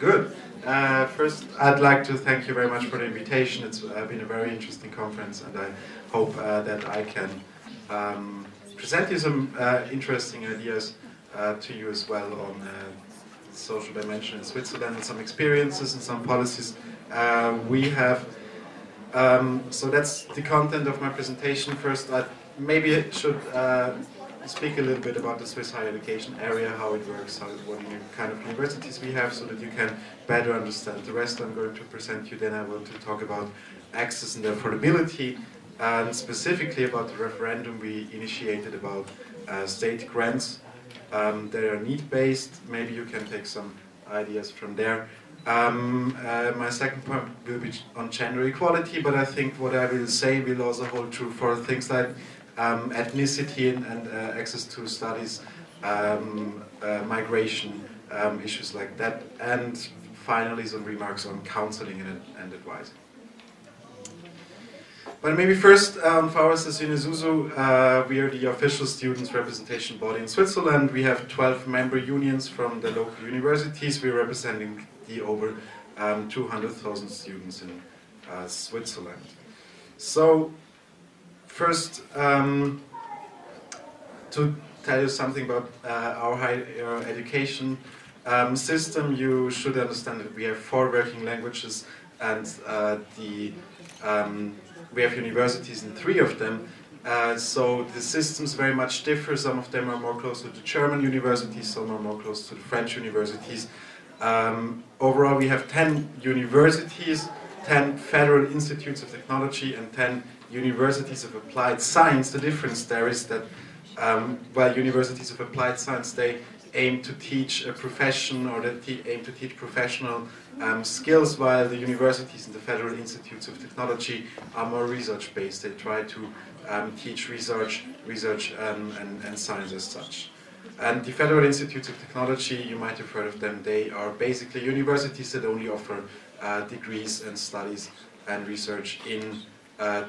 Good. First, I'd like to thank you very much for the invitation. It's been a very interesting conference, and I hope that I can present you some interesting ideas to you as well on the social dimension in Switzerland, and some experiences and some policies we have. So that's the content of my presentation. First, I maybe should speak a little bit about the Swiss higher education area, how it works, what kind of universities we have, so that you can better understand the rest I'm going to present you. Then I want to talk about access and affordability, and specifically about the referendum we initiated about state grants. They are need-based. Maybe you can take some ideas from there. My second point will be on gender equality, but I think what I will say will also hold true for things like ethnicity and access to studies, migration, issues like that, and finally some remarks on counseling and advising. But maybe first, for VSS-UNES-USU, we are the official students' representation body in Switzerland. We have 12 member unions from the local universities. We're representing the over 200,000 students in Switzerland. So, first, to tell you something about our higher education system, you should understand that we have 4 working languages, and we have universities in 3 of them. So the systems very much differ. Some of them are more close to the German universities, some are more close to the French universities. Overall, we have 10 universities, 10 federal institutes of technology, and 10 universities of applied science. The difference there is that while universities of applied science, they aim to teach a profession, or they aim to teach professional skills, while the universities and the federal institutes of technology are more research-based. They try to teach research and science as such. And the federal institutes of technology, you might have heard of them, they are basically universities that only offer degrees and studies and research in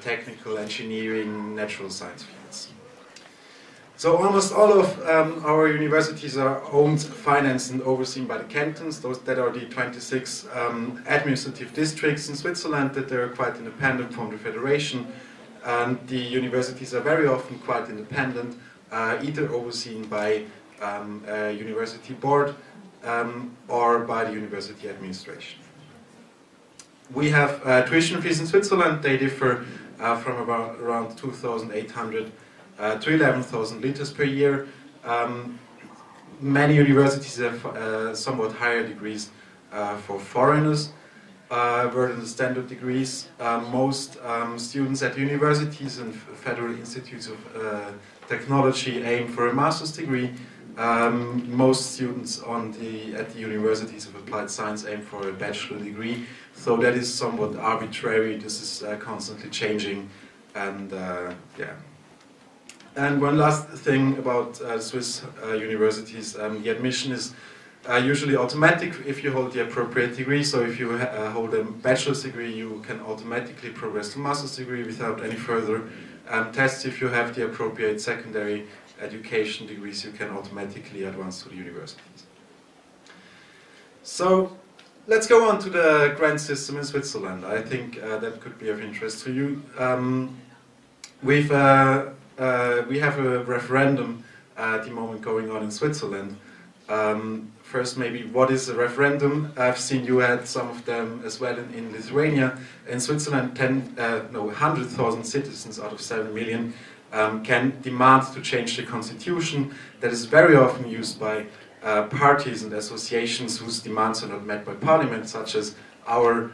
technical, engineering, natural science fields. So almost all of our universities are owned, financed and overseen by the cantons. Those that are the 26 administrative districts in Switzerland, that they're quite independent from the federation. And the universities are very often quite independent, either overseen by a university board or by the university administration. We have tuition fees in Switzerland. They differ from around 2,800 to 11,000 liters per year. Many universities have somewhat higher degrees for foreigners, than the standard degrees. Most students at universities and federal institutes of technology aim for a master's degree. Most students at the universities of applied science aim for a bachelor degree. So that is somewhat arbitrary. This is constantly changing, and yeah. And one last thing about Swiss universities, the admission is usually automatic if you hold the appropriate degree. So if you hold a bachelor's degree, you can automatically progress to master's degree without any further tests. If you have the appropriate secondary education degrees, you can automatically advance to the universities. So let's go on to the grant system in Switzerland. I think that could be of interest to you. We have a referendum at the moment going on in Switzerland. First, maybe, what is a referendum? I've seen you had some of them as well in Lithuania. In Switzerland, 100,000 citizens out of 7 million can demand to change the constitution. That is very often used by parties and associations whose demands are not met by parliament, such as our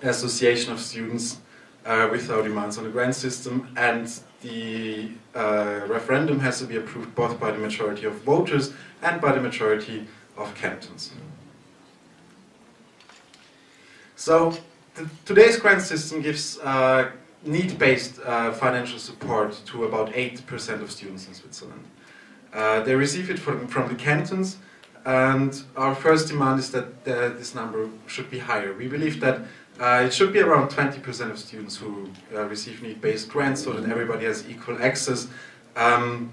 association of students with our demands on the grant system. And the referendum has to be approved both by the majority of voters and by the majority of cantons. So today's grant system gives need-based financial support to about 8% of students in Switzerland. They receive it from the cantons, and our first demand is that this number should be higher. We believe that it should be around 20% of students who receive need-based grants, so that everybody has equal access. Our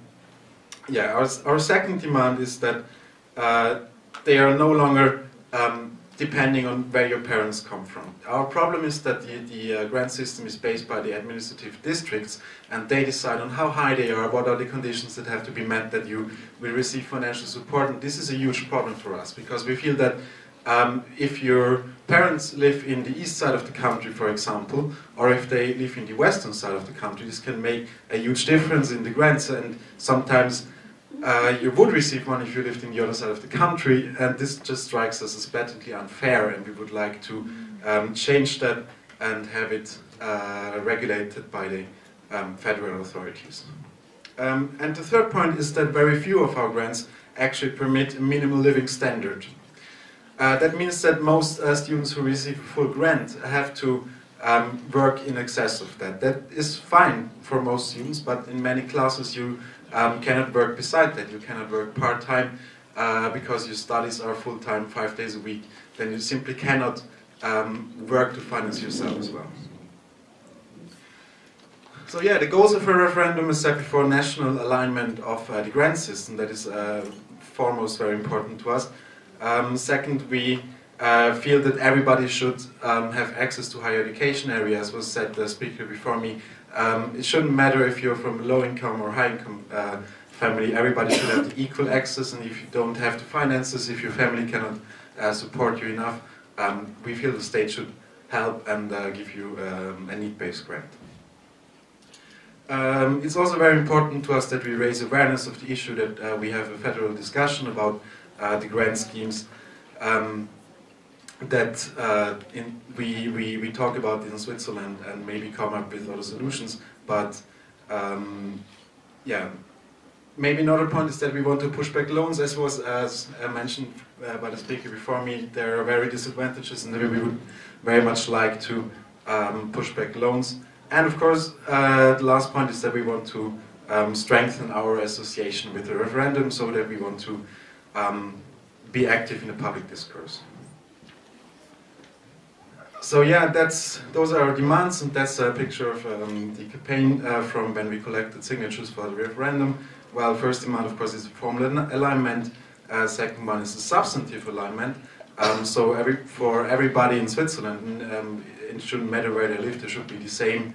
second demand is that they are no longer depending on where your parents come from. Our problem is that the grant system is based by the administrative districts, and they decide on how high they are, what are the conditions that have to be met that you will receive financial support. And this is a huge problem for us, because we feel that if your parents live in the east side of the country, for example, or if they live in the western side of the country, this can make a huge difference in the grants, and sometimes you would receive money if you lived in the other side of the country, and this just strikes us as patently unfair, and we would like to change that and have it regulated by the federal authorities. And the third point is that very few of our grants actually permit a minimal living standard. That means that most students who receive a full grant have to work in excess of that. That is fine for most students, but in many classes you cannot work beside that. You cannot work part-time because your studies are full-time, 5 days a week. Then you simply cannot work to finance yourself as well. So yeah, the goals of a referendum is set before national alignment of the grant system. That is foremost very important to us. Second, we feel that everybody should have access to higher education areas, was said the speaker before me. It shouldn't matter if you're from a low-income or high-income family. Everybody should have the equal access, and if you don't have the finances, if your family cannot support you enough, we feel the state should help and give you a need-based grant. It's also very important to us that we raise awareness of the issue, that we have a federal discussion about the grant schemes, that we talk about in Switzerland and maybe come up with other solutions, but yeah, maybe another point is that we want to push back loans, as was mentioned by the speaker before me. There are very disadvantages, and we would very much like to push back loans. And of course, the last point is that we want to strengthen our association with the referendum, so that we want to be active in the public discourse. So yeah, those are our demands, and that's a picture of the campaign from when we collected signatures for the referendum. Well, first demand, of course, is formal alignment. Second one is a substantive alignment. So for everybody in Switzerland, it shouldn't matter where they live, there should be the same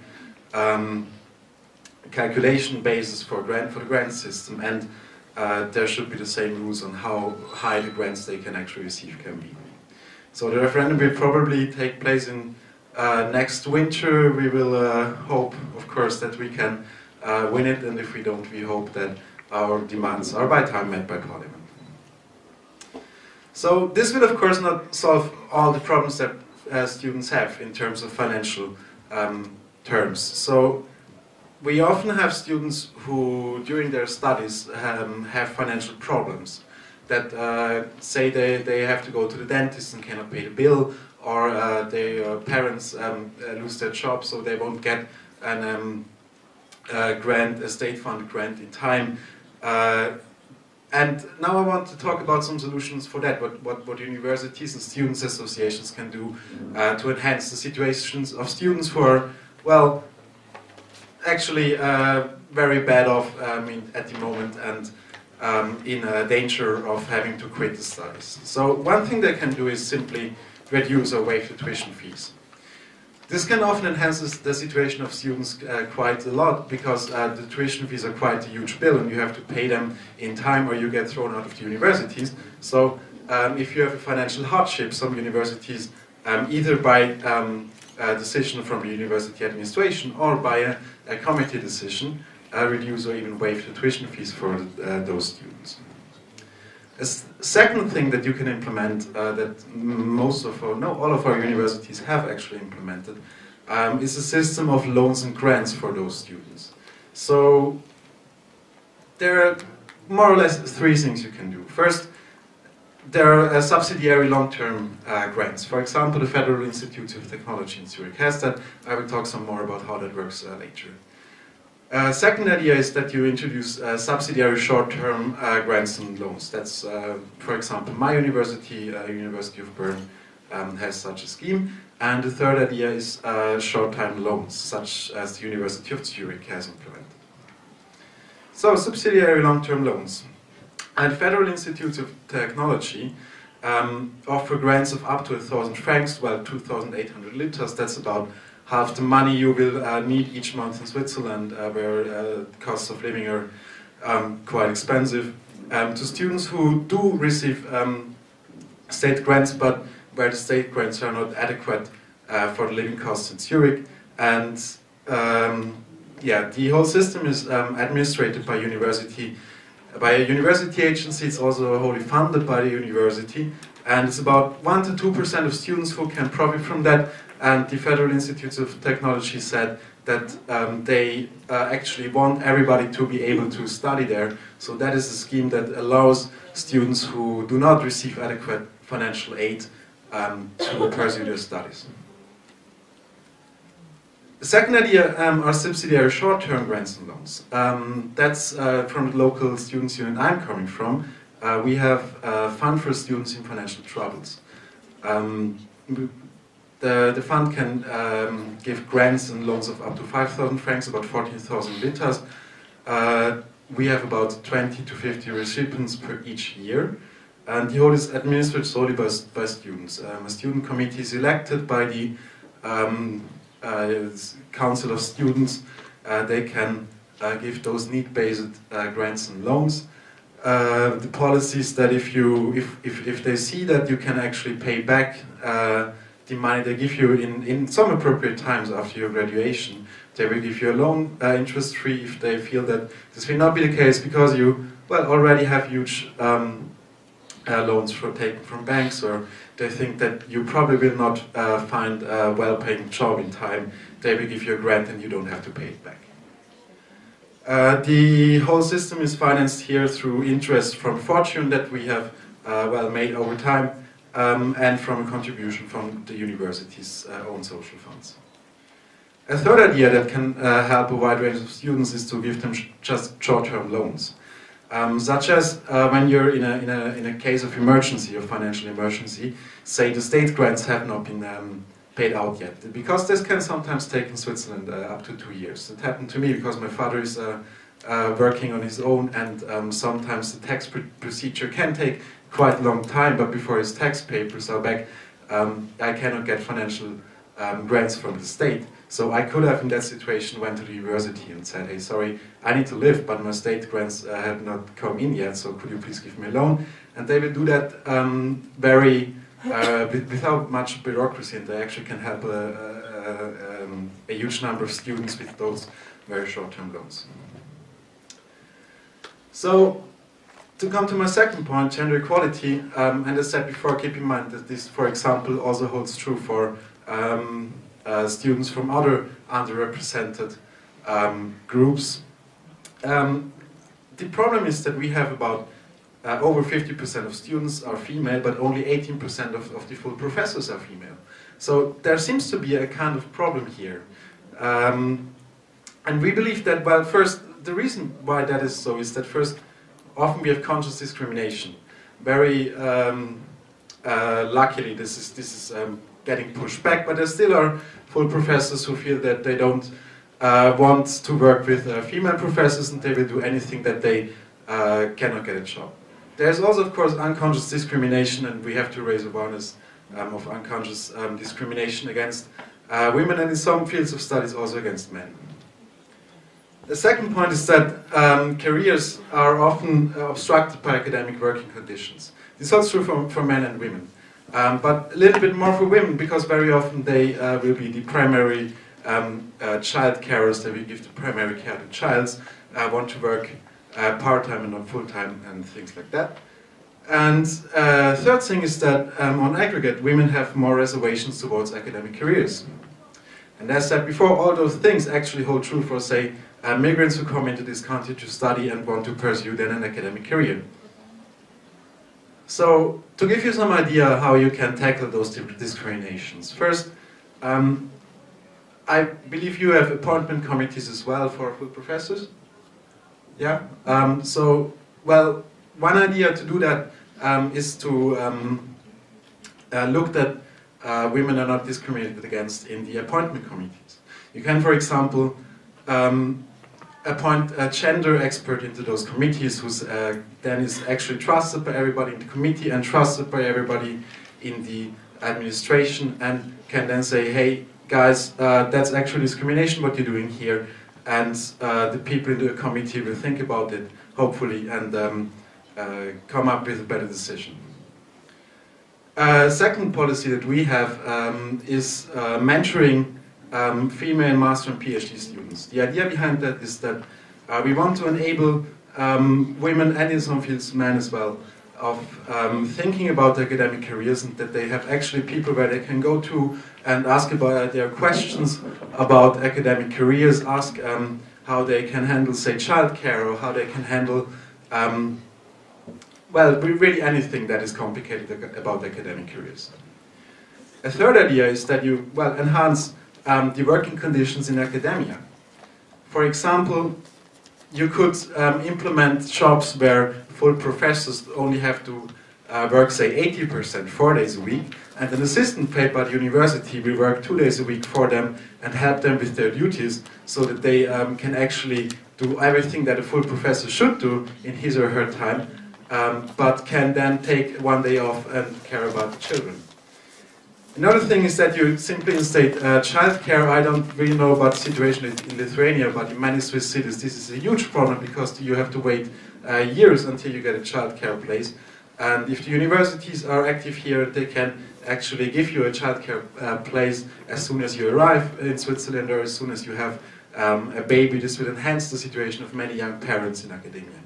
calculation basis for the grant system, and there should be the same rules on how high the grants they can actually receive can be. So the referendum will probably take place in next winter. We will hope, of course, that we can win it, and if we don't, we hope that our demands are by time met by Parliament. So this will, of course, not solve all the problems that students have in terms of financial terms. So we often have students who, during their studies, have financial problems. That say they have to go to the dentist and cannot pay the bill, or their parents lose their job, so they won't get a state-funded grant in time. And now I want to talk about some solutions for that, what universities and students' associations can do to enhance the situations of students who are, well, actually very bad off at the moment, and in danger of having to quit the studies. So one thing they can do is simply reduce or waive the tuition fees. This can often enhance the situation of students quite a lot, because the tuition fees are quite a huge bill, and you have to pay them in time or you get thrown out of the universities. So if you have a financial hardship, some universities, either by a decision from the university administration or by a committee decision, reduce or even waive the tuition fees for those students. A second thing that you can implement, that all of our universities have actually implemented, is a system of loans and grants for those students. So there are more or less three things you can do. First, there are subsidiary long-term grants. For example, the Federal Institute of Technology in Zurich has that. I will talk some more about how that works later. Second idea is that you introduce subsidiary short-term grants and loans. That's, for example, my university, University of Bern, has such a scheme. And the third idea is short-time loans, such as the University of Zurich has implemented. So, subsidiary long-term loans. And Federal Institutes of Technology offer grants of up to 1,000 francs, well, 2,800 liters. That's about half the money you will need each month in Switzerland, where the costs of living are quite expensive. To students who do receive state grants, but where the state grants are not adequate for the living costs in Zurich. And yeah, the whole system is administrated by a university agency. It's also wholly funded by the university, and it's about 1 to 2% of students who can profit from that. And the Federal Institutes of Technology said that they actually want everybody to be able to study there. So that is a scheme that allows students who do not receive adequate financial aid to pursue their studies. The second idea are subsidiary short-term grants and loans. That's from the local students' union I'm coming from. We have a fund for students in financial troubles. The fund can give grants and loans of up to 5,000 francs, about 14,000 liters. We have about 20 to 50 recipients per each year. And the whole is administered solely by students. A student committee is elected by the Council of Students. They can give those need-based grants and loans. The policy is that if they see that you can actually pay back the money they give you in some appropriate times after your graduation, they will give you a loan interest-free. If they feel that this will not be the case because you already have huge loans taken from banks, or they think that you probably will not find a well-paying job in time, they will give you a grant and you don't have to pay it back. The whole system is financed here through interest from fortune that we have made over time, and from a contribution from the university's own social funds. A third idea that can help a wide range of students is to give them just short-term loans. Such as when you're in a case of emergency, or financial emergency, say the state grants have not been paid out yet. Because this can sometimes take in Switzerland up to 2 years. It happened to me because my father is working on his own, and sometimes the tax procedure can take quite a long time, but before his tax papers are back, I cannot get financial grants from the state. So I could have, in that situation, went to the university and said, hey, sorry, I need to live, but my state grants have not come in yet, so could you please give me a loan? And they will do that without much bureaucracy, and they actually can help a huge number of students with those very short-term loans. So, to come to my second point, gender equality, and as I said before, keep in mind that this, for example, also holds true for students from other underrepresented groups. The problem is that we have about over 50% of students are female, but only 18% of the full professors are female. So there seems to be a kind of problem here. And we believe that, well, first, the reason why that is so is that first, often we have conscious discrimination. Very luckily, this is getting pushed back, but there still are full professors who feel that they don't want to work with female professors, and they will do anything that they cannot get a job. There's also, of course, unconscious discrimination, and we have to raise awareness of unconscious discrimination against women, and in some fields of studies also against men. The second point is that careers are often obstructed by academic working conditions. This holds true for men and women. But a little bit more for women, because very often they will be the primary child carers, they will give the primary care to childs, want to work part-time and not full-time and things like that. And third thing is that on aggregate, women have more reservations towards academic careers. And as I said before, all those things actually hold true for, say, migrants who come into this country to study and want to pursue then an academic career. So, to give you some idea how you can tackle those discriminations. First, I believe you have appointment committees as well for full professors. Yeah? Well, one idea to do that is to look that women are not discriminated against in the appointment committees. You can, for example, appoint a gender expert into those committees who then is actually trusted by everybody in the committee and trusted by everybody in the administration, and can then say, hey guys, that's actually discrimination what you're doing here, and the people in the committee will think about it, hopefully, and come up with a better decision. Second policy that we have is mentoring female master and PhD students. The idea behind that is that we want to enable women, and in some fields men as well, of thinking about academic careers, and that they have actually people where they can go to and ask about their questions about academic careers, ask how they can handle, say, childcare, or how they can handle, well, really anything that is complicated about academic careers. A third idea is that you, well, enhance the working conditions in academia. For example, you could implement jobs where full professors only have to work, say, 80%, 4 days a week, and an assistant paid by the university will work 2 days a week for them and help them with their duties, so that they can actually do everything that a full professor should do in his or her time, but can then take 1 day off and care about the children. Another thing is that you simply instate childcare. I don't really know about the situation in Lithuania, but in many Swiss cities this is a huge problem, because you have to wait years until you get a childcare place. And if the universities are active here, they can actually give you a childcare place as soon as you arrive in Switzerland, or as soon as you have a baby. This will enhance the situation of many young parents in academia.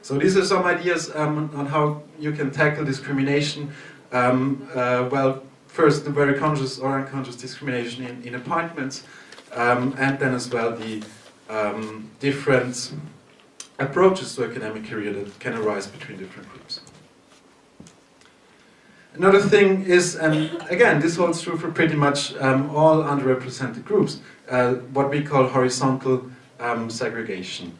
So these are some ideas on how you can tackle discrimination. Well, first, the very conscious or unconscious discrimination in appointments, and then as well the different approaches to academic career that can arise between different groups. Another thing is, and again this holds true for pretty much all underrepresented groups, what we call horizontal segregation.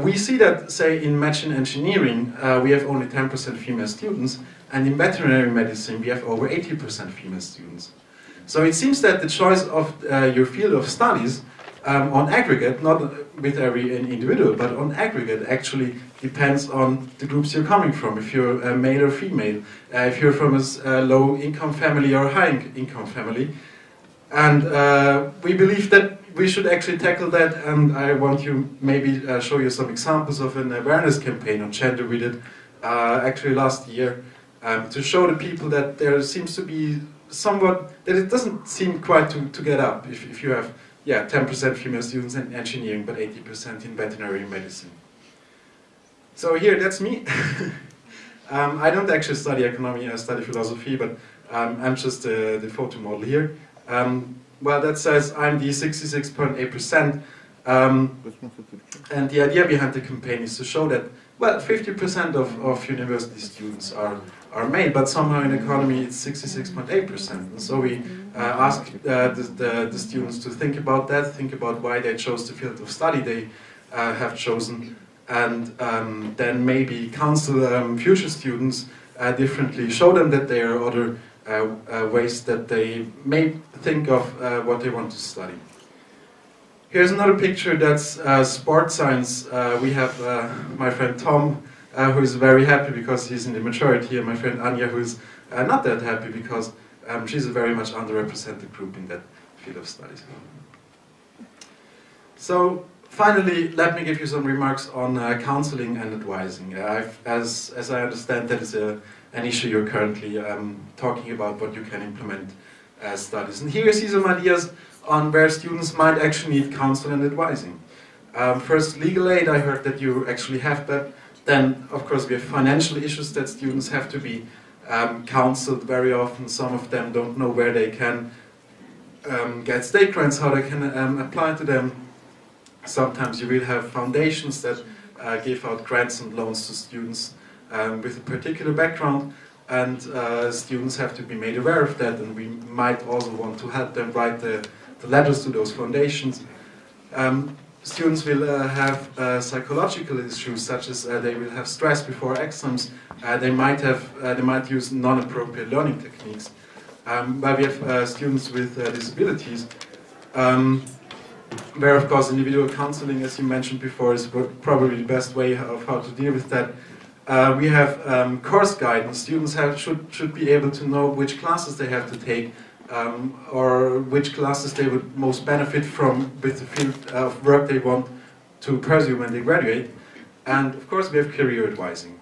We see that, say, in machine engineering we have only 10% female students, and in veterinary medicine we have over 80% female students. So it seems that the choice of your field of studies on aggregate, not with every individual, but on aggregate, actually depends on the groups you're coming from, if you're male or female, if you're from a low-income family or a high-income family. And we believe that we should actually tackle that, and I want to maybe show you some examples of an awareness campaign on gender we did actually last year, to show the people that there seems to be somewhat, that it doesn't seem quite to get up if you have, yeah, 10% female students in engineering, but 80% in veterinary medicine. So here, that's me. I don't actually study economy, I study philosophy, but I'm just the photo model here. Well, that says I'm the 66.8%, and the idea behind the campaign is to show that, well, 50% of university students are male, but somehow in economy it's 66.8%. And so we ask the students to think about that, think about why they chose the field of study they have chosen, and then maybe counsel future students differently, show them that there are other ways that they may think of what they want to study. Here's another picture that's sports science. We have my friend Tom, who is very happy because he's in the majority, and my friend Anja, who is not that happy because she's a very much underrepresented group in that field of studies. So finally, let me give you some remarks on counseling and advising. As I understand, that is an issue you're currently talking about, what you can implement as studies. And here you see some ideas on where students might actually need counsel and advising. First, legal aid, I heard that you actually have that. Then, of course, we have financial issues that students have to be counseled very often. Some of them don't know where they can get state grants, how they can apply to them. Sometimes you will have foundations that give out grants and loans to students with a particular background, and students have to be made aware of that, and we might also want to help them write the letters to those foundations. Students will have psychological issues, such as they will have stress before exams. They might use non-appropriate learning techniques. But we have students with disabilities. where of course individual counseling, as you mentioned before, is probably the best way of how to deal with that. We have course guidance. Students should be able to know which classes they have to take, or which classes they would most benefit from with the field of work they want to pursue when they graduate. And of course we have career advising.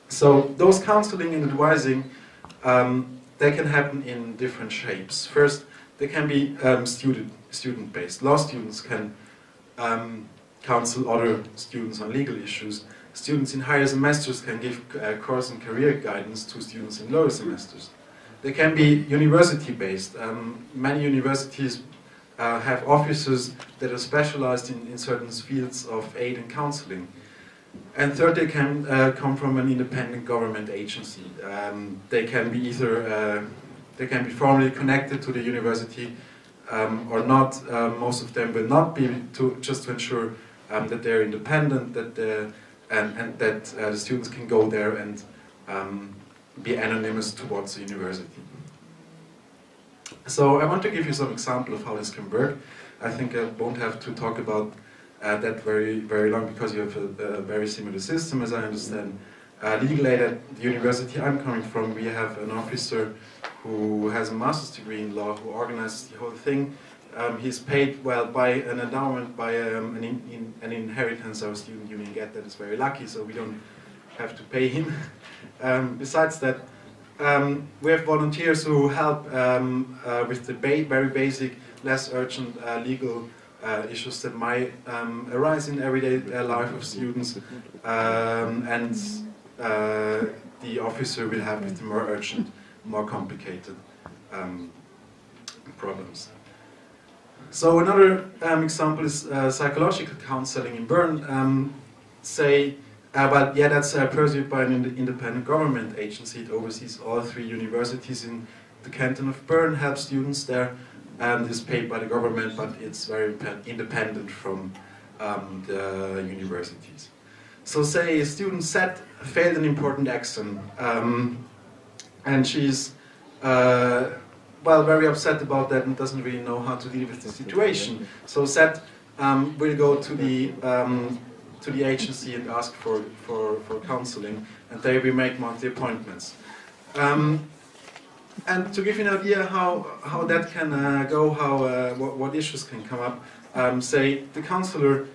So those counseling and advising, they can happen in different shapes. First, they can be student-based. Law students can counsel other students on legal issues. Students in higher semesters can give course and career guidance to students in lower semesters. They can be university-based. Many universities have officers that are specialized in certain fields of aid and counseling. And third, they can come from an independent government agency. They can be either they can be formally connected to the university or not. Most of them will not be, just to ensure that they're independent, that and that the students can go there and be anonymous towards the university. So I want to give you some example of how this can work. I think I won't have to talk about that very long, because you have a very similar system, as I understand. Legal aid at the university I'm coming from, we have an officer who has a master's degree in law, who organizes the whole thing. He's paid, well, by an endowment, by an inheritance our student union get. That is very lucky, so we don't have to pay him. Besides that, we have volunteers who help with the very basic, less urgent legal issues that might arise in everyday life of students, and the officer will help with the more urgent, more complicated problems. So another example is psychological counseling in Bern. Well, yeah, that's pursued by an independent government agency. It oversees all 3 universities in the canton of Bern, helps students there, and is paid by the government, but it's very independent from the universities. So say a student Z failed an important exam, and she's well, very upset about that and doesn't really know how to deal with the situation. So Z will go to the agency and ask for counseling, and they will make monthly appointments. And to give you an idea how that can go, what issues can come up, say the counselor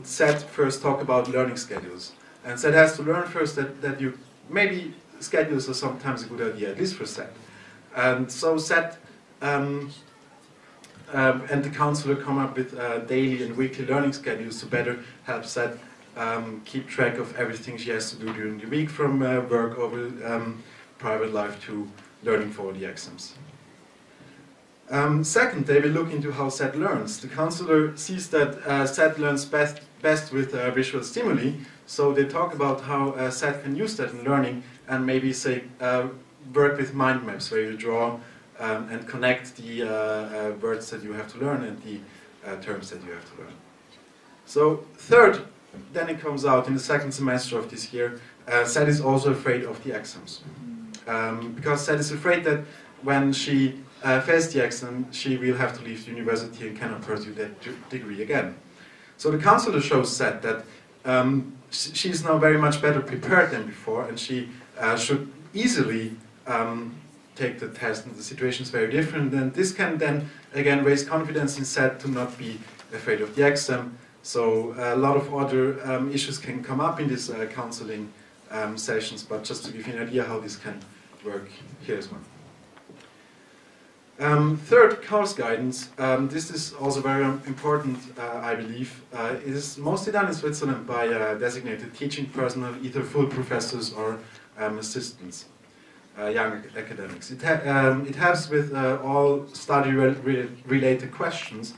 said first talk about learning schedules, and said has to learn first that you maybe schedules are sometimes a good idea, at least for SET. And so SET and the counselor come up with daily and weekly learning schedules to better help SET keep track of everything she has to do during the week, from work over private life to learning for the exams. Second, they will look into how SET learns. The counselor sees that SET learns best with visual stimuli, so they talk about how SET can use that in learning, and maybe say work with mind maps, where you draw and connect the words that you have to learn and the terms that you have to learn. So third, then it comes out in the second semester of this year, SET is also afraid of the exams. Because SET is afraid that when she fails the exam, she will have to leave the university and cannot pursue that degree again. So the counselor shows SET that she is now very much better prepared than before, and she should easily take the test, and the situation is very different. And this can then again raise confidence in SET to not be afraid of the exam. So a lot of other issues can come up in these counseling sessions, but just to give you an idea how this can work here as well. Third, course guidance. This is also very important, I believe. It is mostly done in Switzerland by designated teaching personnel, either full professors or assistants, young academics. It helps with all study-related questions,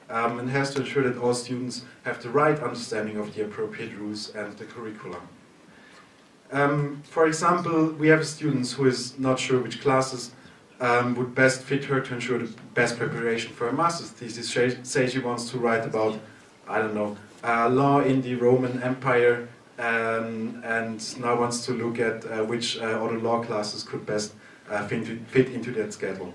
and has to ensure that all students have the right understanding of the appropriate rules and the curriculum. For example, we have students who is not sure which classes would best fit her to ensure the best preparation for a master's thesis. Say she wants to write about, I don't know, law in the Roman Empire, and now wants to look at which other law classes could best fit into that schedule.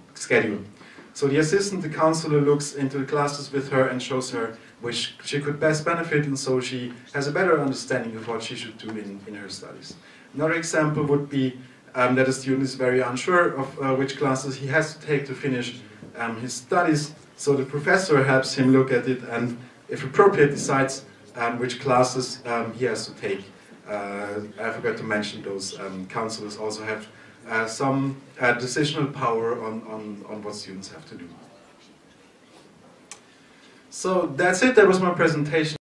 So the assistant, the counselor, looks into the classes with her and shows her which she could best benefit, and so she has a better understanding of what she should do in her studies. Another example would be that a student is very unsure of which classes he has to take to finish his studies, so the professor helps him look at it and, if appropriate, decides which classes he has to take. I forgot to mention those counselors also have some decisional power on what students have to do. So that's it, that was my presentation.